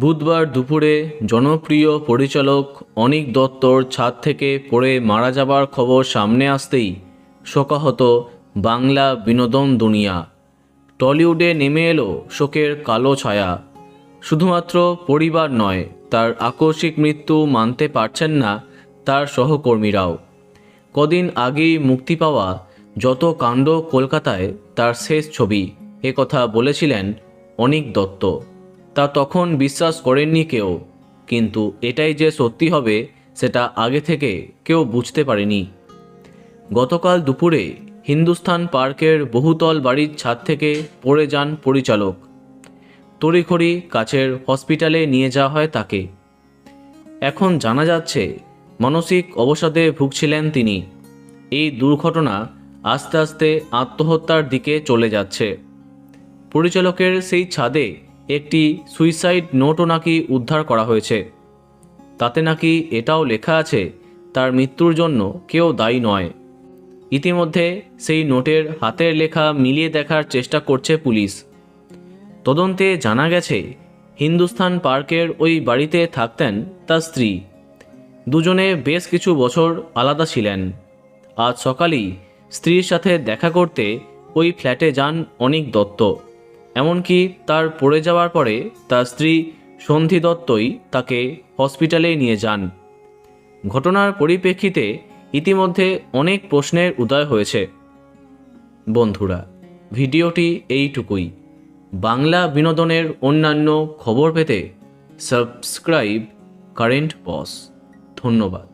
বুধবার দুপুরে জনপ্রিয় পরিচালক অনীক দত্তর ছাদ থেকে পড়ে মারা যাবার খবর সামনে আসতেই শোকাহত বাংলা বিনোদন দুনিয়া। টলিউডে নেমে এলো শোকের কালো ছায়া। শুধুমাত্র পরিবার নয়, তার আকস্মিক মৃত্যু মানতে পারছেন না তার সহকর্মীরাও। কদিন আগেই মুক্তি পাওয়া যত কাণ্ড কলকাতায় তার শেষ ছবি, কথা বলেছিলেন অনীক দত্ত। তা তখন বিশ্বাস করেননি কেউ, কিন্তু এটাই যে সত্যি হবে সেটা আগে থেকে কেউ বুঝতে পারেনি। গতকাল দুপুরে হিন্দুস্থান পার্কের বহুতল বাড়ির ছাদ থেকে পড়ে যান পরিচালক। তড়িঘড়ি কাছের হসপিটালে নিয়ে যাওয়া হয় তাকে। এখন জানা যাচ্ছে মানসিক অবসাদে ভুগছিলেন তিনি। এই দুর্ঘটনা আস্তে আস্তে আত্মহত্যার দিকে চলে যাচ্ছে। পরিচালকের সেই ছাদে একটি সুইসাইড নোটও নাকি উদ্ধার করা হয়েছে। তাতে নাকি এটাও লেখা আছে তার মৃত্যুর জন্য কেউ দায়ী নয়। ইতিমধ্যে সেই নোটের হাতের লেখা মিলিয়ে দেখার চেষ্টা করছে পুলিশ। তদন্তে জানা গেছে হিন্দুস্থান পার্কের ওই বাড়িতে থাকতেন তার স্ত্রী। দুজনে বেশ কিছু বছর আলাদা ছিলেন। আজ সকালেই স্ত্রীর সাথে দেখা করতে ওই ফ্ল্যাটে যান অনীক দত্ত। এমনকি তার পড়ে যাওয়ার পরে তার স্ত্রী সন্ধি দত্তই তাকে হসপিটালে নিয়ে যান। ঘটনার পরিপ্রেক্ষিতে ইতিমধ্যে অনেক প্রশ্নের উদয় হয়েছে। বন্ধুরা, ভিডিওটি এইটুকুই। বাংলা বিনোদনের অন্যান্য খবর পেতে সাবস্ক্রাইব কারেন্ট বস। ধন্যবাদ।